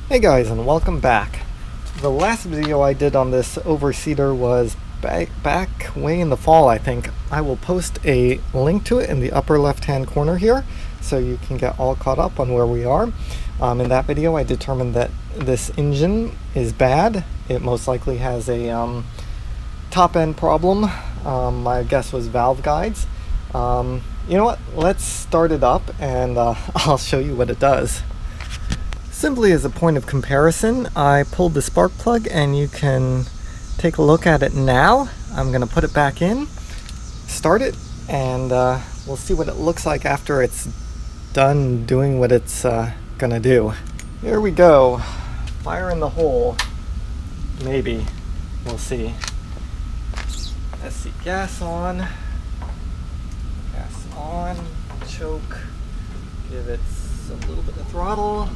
Hey guys, and welcome back. The last video I did on this Overseeder was back way in the fall, I think. I will post a link to it in the upper left hand corner here so you can get all caught up on where we are. In that video I determined that this engine is bad. It most likely has a top end problem. My guess was valve guides. You know what? Let's start it up and I'll show you what it does. Simply as a point of comparison, I pulled the spark plug and you can take a look at it now. I'm going to put it back in, start it, and we'll see what it looks like after it's done doing what it's going to do. Here we go. Fire in the hole. Maybe. We'll see. Let's see. Gas on. Gas on. Choke. Give it a little bit of throttle.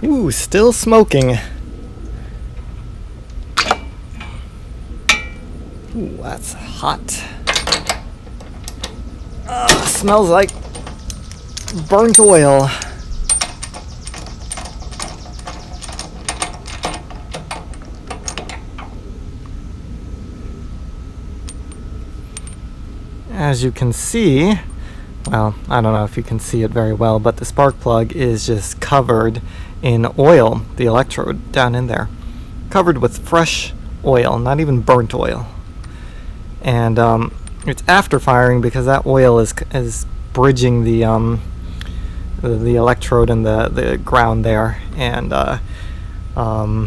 Ooh, still smoking. Ooh, that's hot. Smells like burnt oil. As you can see, well, I don't know if you can see it very well, but the spark plug is just covered in oil, the electrode down in there. Covered with fresh oil, not even burnt oil. And it's after firing because that oil is bridging the electrode and the ground there and not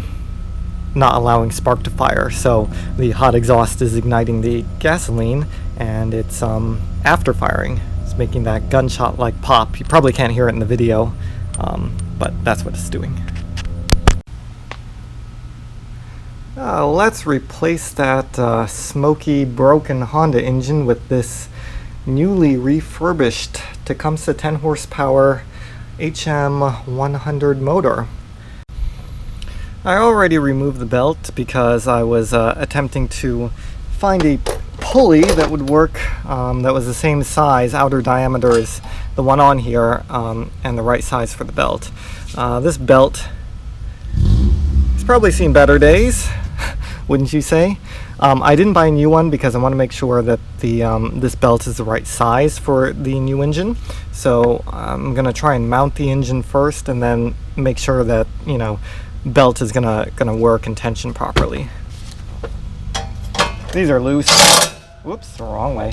allowing spark to fire. So the hot exhaust is igniting the gasoline and it's after firing. It's making that gunshot-like pop. You probably can't hear it in the video, but that's what it's doing. Let's replace that smoky, broken Honda engine with this newly refurbished Tecumseh 10 horsepower HM100 motor. I already removed the belt because I was attempting to find a pulley that would work that was the same size, outer diameter as the one on here, and the right size for the belt. This belt has probably seen better days, wouldn't you say? I didn't buy a new one because I want to make sure that the this belt is the right size for the new engine. So I'm gonna try and mount the engine first, and then make sure that belt is gonna work and tension properly. These are loose. Whoops, the wrong way.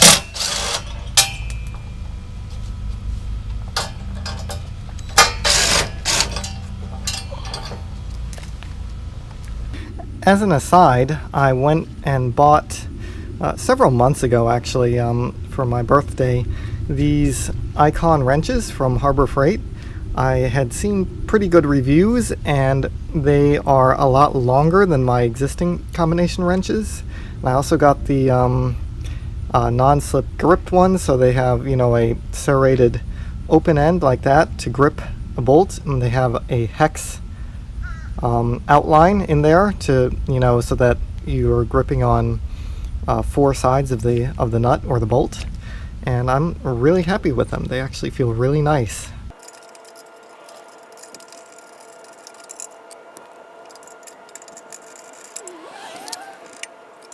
As an aside, I went and bought several months ago actually for my birthday these Icon wrenches from Harbor Freight. I had seen pretty good reviews and they are a lot longer than my existing combination wrenches. And I also got the non-slip gripped ones, so they have a serrated open end like that to grip a bolt, and they have a hex outline in there to, so that you're gripping on 4 sides of the nut or the bolt. And I'm really happy with them. They actually feel really nice.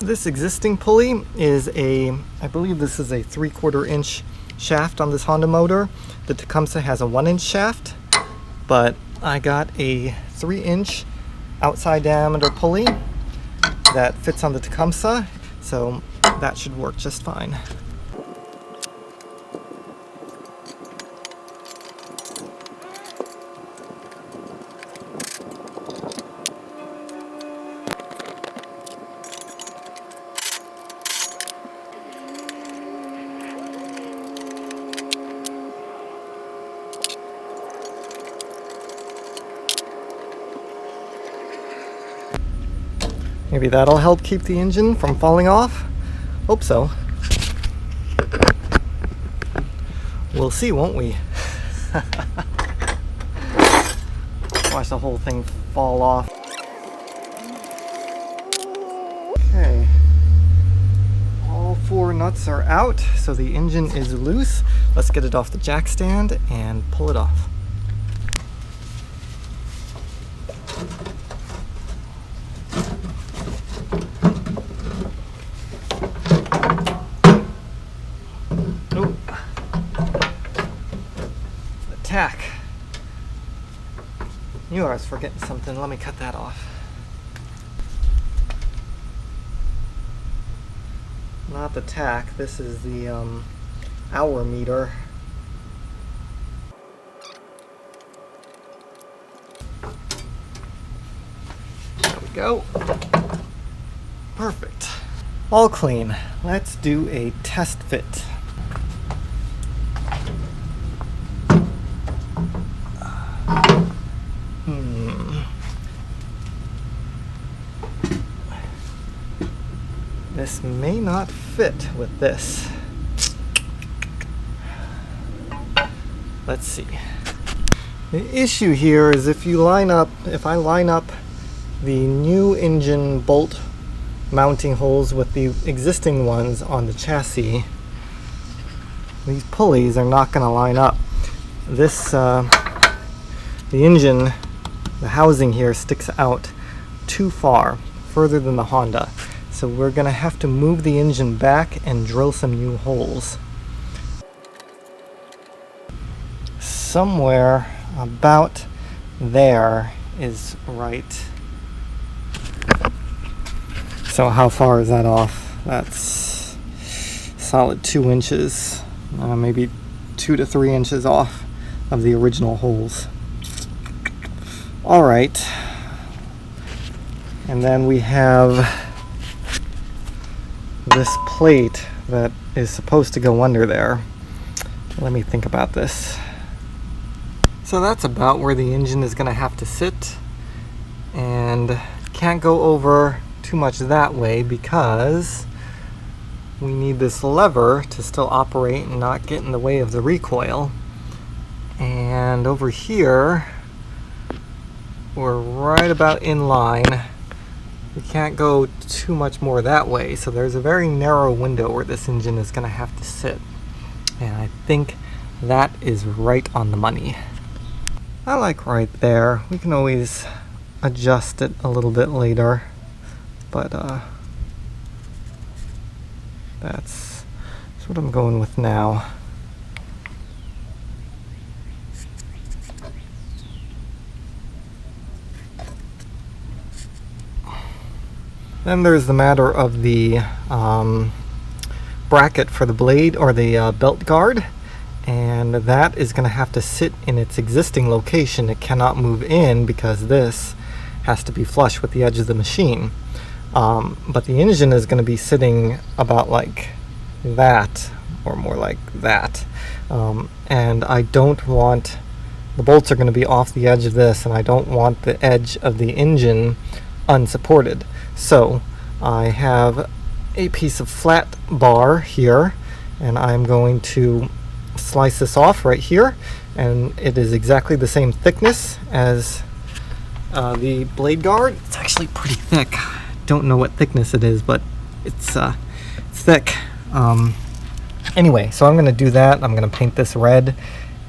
This existing pulley is I believe this is a 3/4 inch shaft on this Honda motor. The Tecumseh has a 1-inch shaft, but I got a 3-inch outside diameter pulley that fits on the Tecumseh, so that should work just fine. Maybe that'll help keep the engine from falling off. Hope so. We'll see, won't we? Watch the whole thing fall off. Okay. All 4 nuts are out, so the engine is loose. Let's get it off the jack stand and pull it off. Tack. Knew I was forgetting something. Let me cut that off. Not the tack. This is the hour meter. There we go. Perfect. All clean. Let's do a test fit. This may not fit with this. Let's see. The issue here is if I line up the new engine bolt mounting holes with the existing ones on the chassis, these pulleys are not going to line up. This, the engine, the housing here sticks out too far, further than the Honda. So we're going to have to move the engine back and drill some new holes. Somewhere about there is right. So how far is that off? That's solid 2 inches, maybe 2 to 3 inches off of the original holes. All right. And then we have this plate that is supposed to go under there. Let me think about this. So that's about where the engine is going to have to sit, and can't go over too much that way because we need this lever to still operate and not get in the way of the recoil. And over here we're right about in line. We can't go too much more that way, so there's a very narrow window where this engine is going to have to sit. And I think that is right on the money. I like right there. We can always adjust it a little bit later, but that's what I'm going with now. Then there's the matter of the bracket for the blade, or the belt guard, and that is going to have to sit in its existing location. It cannot move in because this has to be flush with the edge of the machine. But the engine is going to be sitting about like that, or more like that. And I don't want, the bolts are going to be off the edge of this, and I don't want the edge of the engine unsupported. So I have a piece of flat bar here, and I'm going to slice this off right here and it is exactly the same thickness as the blade guard. It's actually pretty thick. Don't know what thickness it is, but it's thick. Anyway, so I'm gonna do that. I'm gonna paint this red,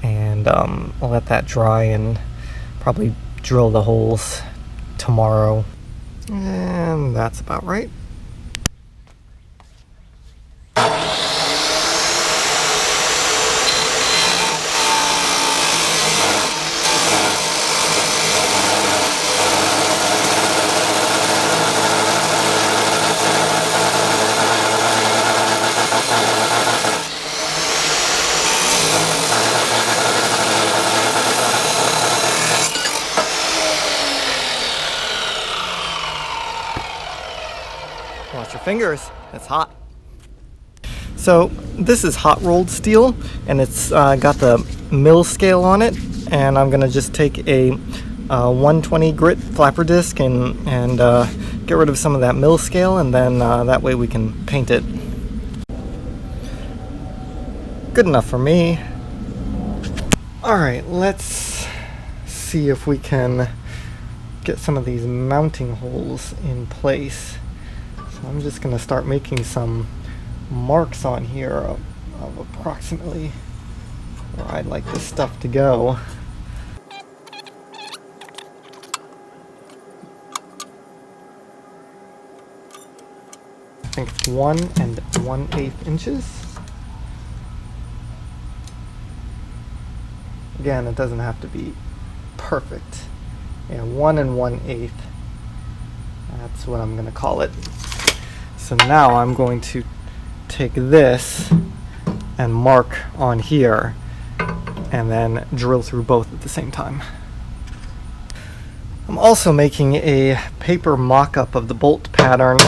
and I'll let that dry and probably drill the holes tomorrow. And that's about right. Watch your fingers, it's hot. So this is hot rolled steel, and it's got the mill scale on it, and I'm gonna just take a 120 grit flapper disc and get rid of some of that mill scale, and then that way we can paint it. Good enough for me. Alright, let's see if we can get some of these mounting holes in place. So I'm just going to start making some marks on here of approximately where I'd like this stuff to go. I think it's 1 1/8 inches. Again, it doesn't have to be perfect. Yeah, 1 1/8. That's what I'm going to call it. So now I'm going to take this and mark on here, and then drill through both at the same time. I'm also making a paper mock-up of the bolt pattern.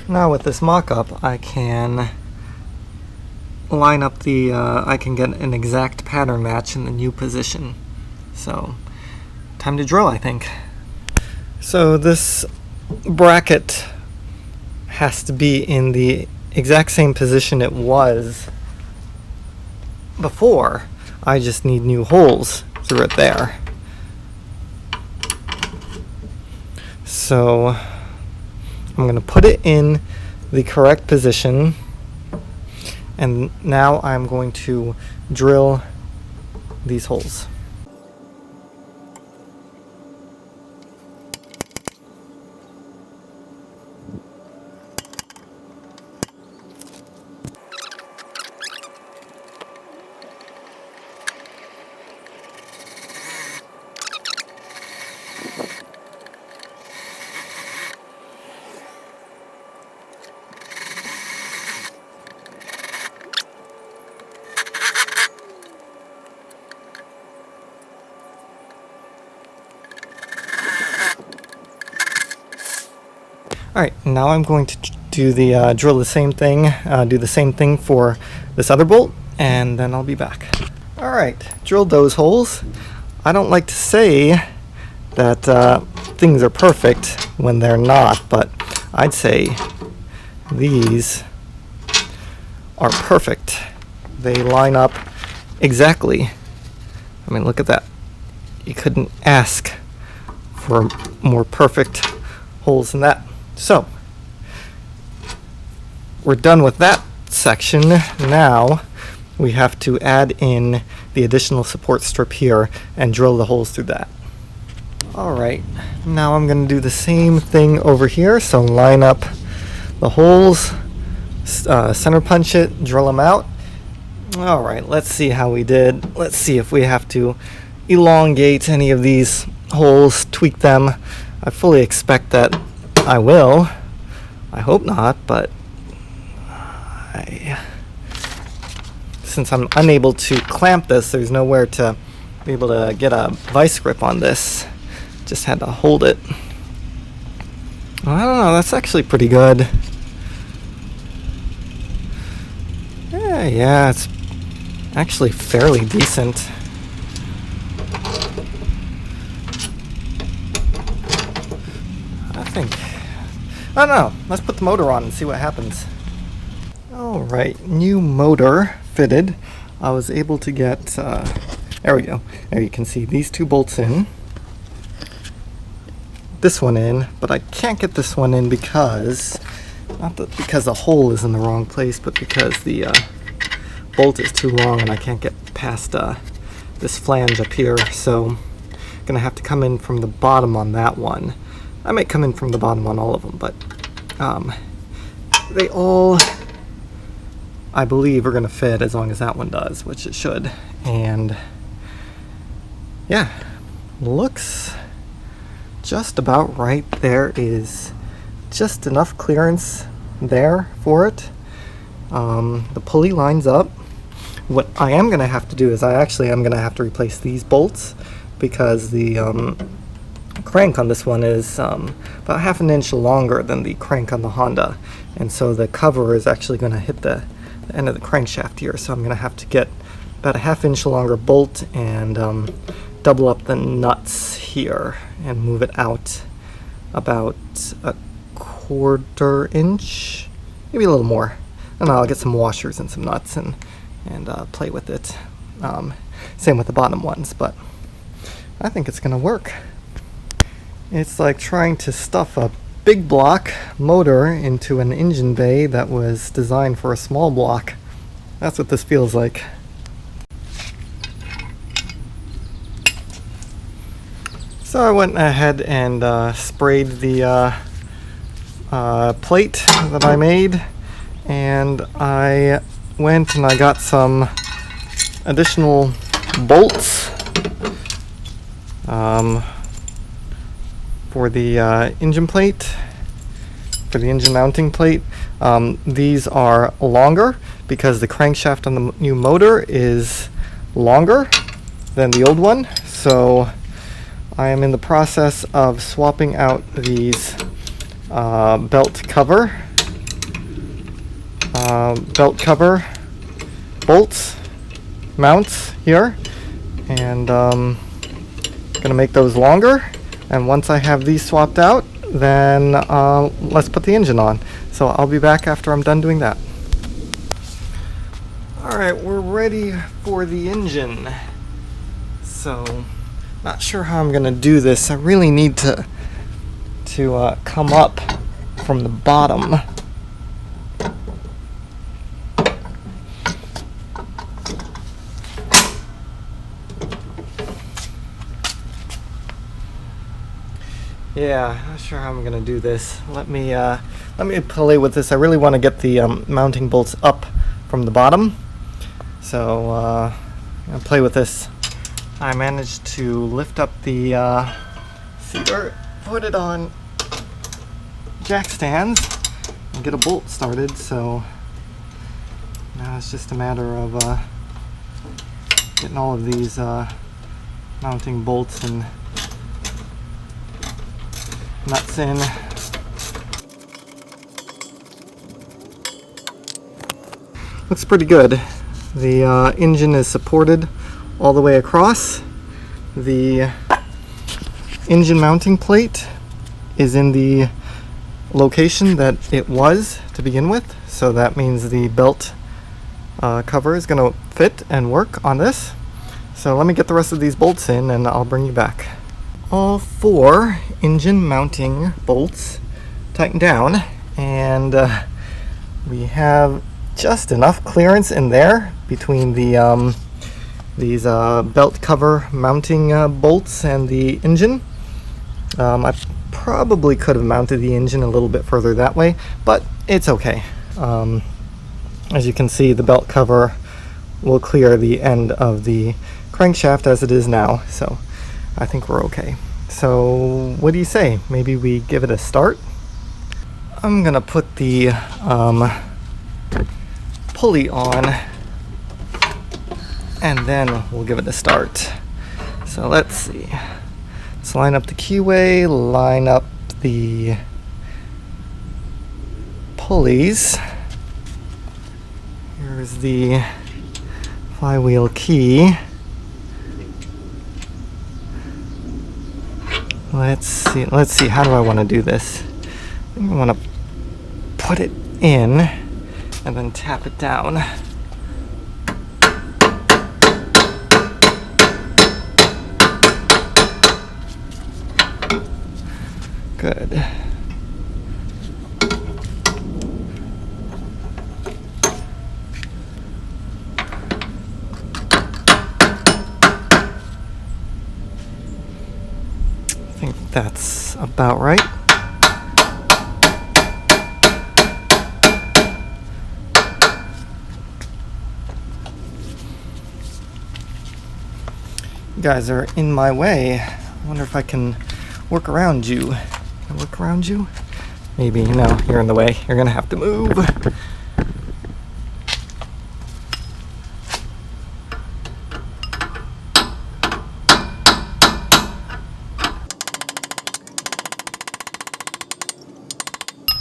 Now with this mock-up, I can line up the, I can get an exact pattern match in the new position. So, time to drill, I think. So this bracket has to be in the exact same position it was before. I just need new holes through it there. So I'm going to put it in the correct position, and now I'm going to drill these holes. Alright, now I'm going to do the drill the same thing, do the same thing for this other bolt, and then I'll be back. Alright, drilled those holes. I don't like to say that things are perfect when they're not, but I'd say these are perfect. They line up exactly. I mean, look at that. You couldn't ask for more perfect holes than that. So, we're done with that section. Now, we have to add in the additional support strip here and drill the holes through that. Alright, now I'm going to do the same thing over here. So line up the holes, center punch it, drill them out. Alright, let's see how we did. Let's see if we have to elongate any of these holes, tweak them. I fully expect that I will. I hope not, but since I'm unable to clamp this, there's nowhere to be able to get a vice grip on this. Just had to hold it. Well, I don't know, that's actually pretty good. Yeah, it's actually fairly decent. think. I don't know. Let's put the motor on and see what happens. Alright, new motor fitted. I was able to get, there we go. There you can see these two bolts in. This one in, but I can't get this one in because, because the hole is in the wrong place, but because the bolt is too long and I can't get past this flange up here. So I'm gonna have to come in from the bottom on that one. I might come in from the bottom on all of them, but they all, I believe, are gonna fit as long as that one does, which it should. And yeah, looks just about right. There is just enough clearance there for it. The pulley lines up. What I am going to have to do is I actually am going to have to replace these bolts because the crank on this one is about half an inch longer than the crank on the Honda, and so the cover is actually going to hit the end of the crankshaft here, so I'm going to have to get about a half-inch longer bolt and double up the nuts here and move it out about a quarter inch, maybe a little more. I don't know, I'll get some washers and some nuts and play with it. Same with the bottom ones, but I think it's gonna work. It's like trying to stuff a big block motor into an engine bay that was designed for a small block. That's what this feels like. So I went ahead and sprayed the plate that I made, and I went and I got some additional bolts for the engine plate, for the engine mounting plate. These are longer because the crankshaft on the new motor is longer than the old one, so I am in the process of swapping out these belt cover bolts, mounts here, and gonna make those longer. And once I have these swapped out, then let's put the engine on. So I'll be back after I'm done doing that. Alright, we're ready for the engine. So not sure how I'm gonna do this. I really need to come up from the bottom. Yeah, not sure how I'm gonna do this. Let me play with this. I really want to get the mounting bolts up from the bottom. So I'm gonna play with this. I managed to lift up the seater, put it on jack stands, and get a bolt started. So now it's just a matter of getting all of these mounting bolts and nuts in. Looks pretty good. The engine is supported all the way across. The engine mounting plate is in the location that it was to begin with, so that means the belt cover is going to fit and work on this. So let me get the rest of these bolts in and I'll bring you back. All 4 engine mounting bolts tightened down, and we have just enough clearance in there between the these belt cover mounting bolts and the engine. I probably could have mounted the engine a little bit further that way, but it's okay. As you can see, the belt cover will clear the end of the crankshaft as it is now, so I think we're okay. So what do you say? Maybe we give it a start? I'm gonna put the pulley on and then we'll give it a start. So let's see. Let's line up the keyway, line up the pulleys. Here's the flywheel key. Let's see, how do I want to do this? You want to put it in and then tap it down. Good. I think that's about right. You guys are in my way. I wonder if I can work around you. Can I work around you? Maybe. No, you're in the way. You're gonna have to move.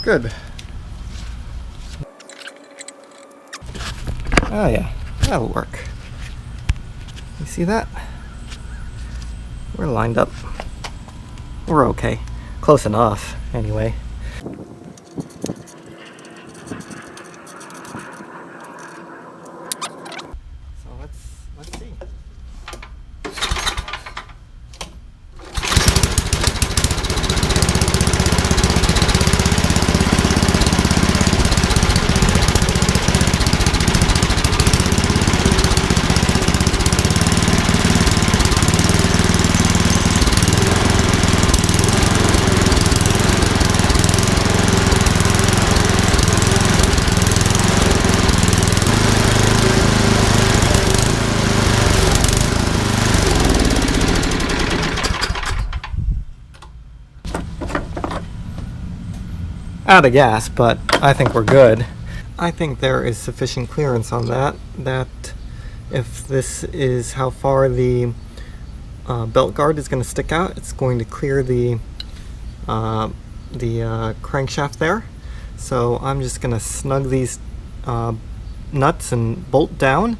Good. Oh yeah, that'll work. You see that? We're lined up. We're okay. Close enough, anyway. So let's see. Out of gas, but I think we're good. I think there is sufficient clearance on that if this is how far the belt guard is going to stick out, it's going to clear the crankshaft there. So I'm just going to snug these nuts and bolt down,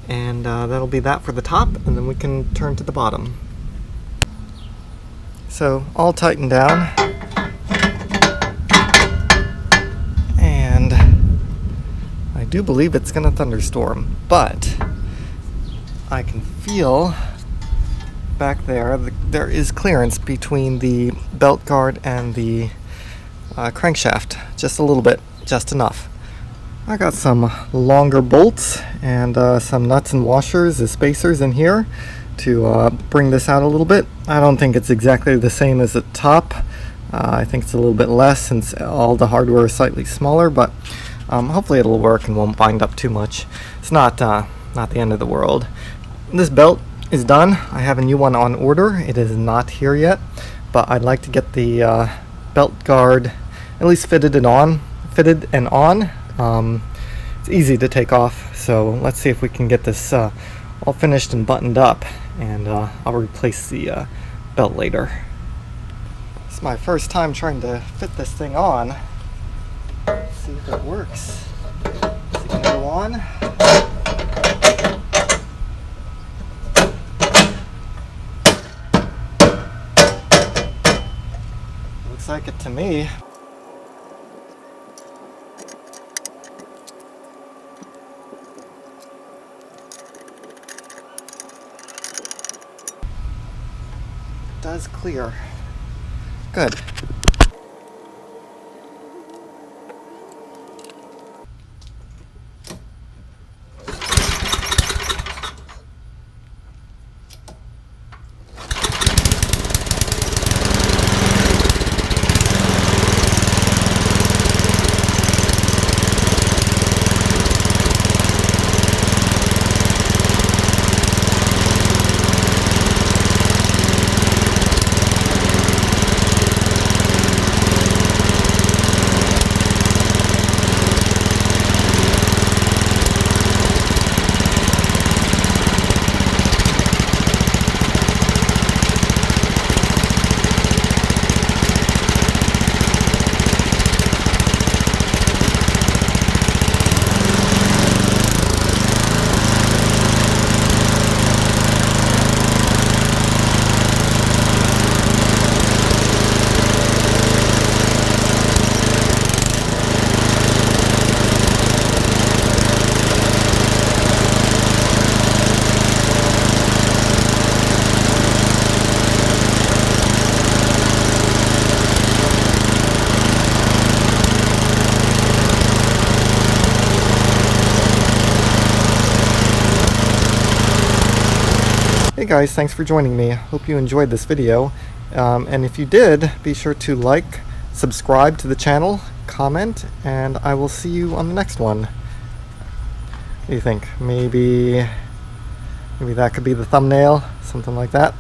and that'll be that for the top, and then we can turn to the bottom. So all tightened down. I do believe it's going to thunderstorm, but I can feel back there there is clearance between the belt guard and the crankshaft, just a little bit, just enough. I got some longer bolts and some nuts and washers, the spacers in here to bring this out a little bit. I don't think it's exactly the same as the top. I think it's a little bit less since all the hardware is slightly smaller, but hopefully it'll work and won't bind up too much. It's not the end of the world. This belt is done. I have a new one on order. It is not here yet, but I'd like to get the belt guard at least fitted and on. It's easy to take off, so let's see if we can get this all finished and buttoned up, and I'll replace the belt later. It's my first time trying to fit this thing on. Let's see if it works. Is it going to go on? Looks like it to me. It does clear. Good. guys, thanks for joining me. Hope you enjoyed this video. And if you did, be sure to like, subscribe to the channel, comment, and I will see you on the next one. What do you think? Maybe that could be the thumbnail, something like that.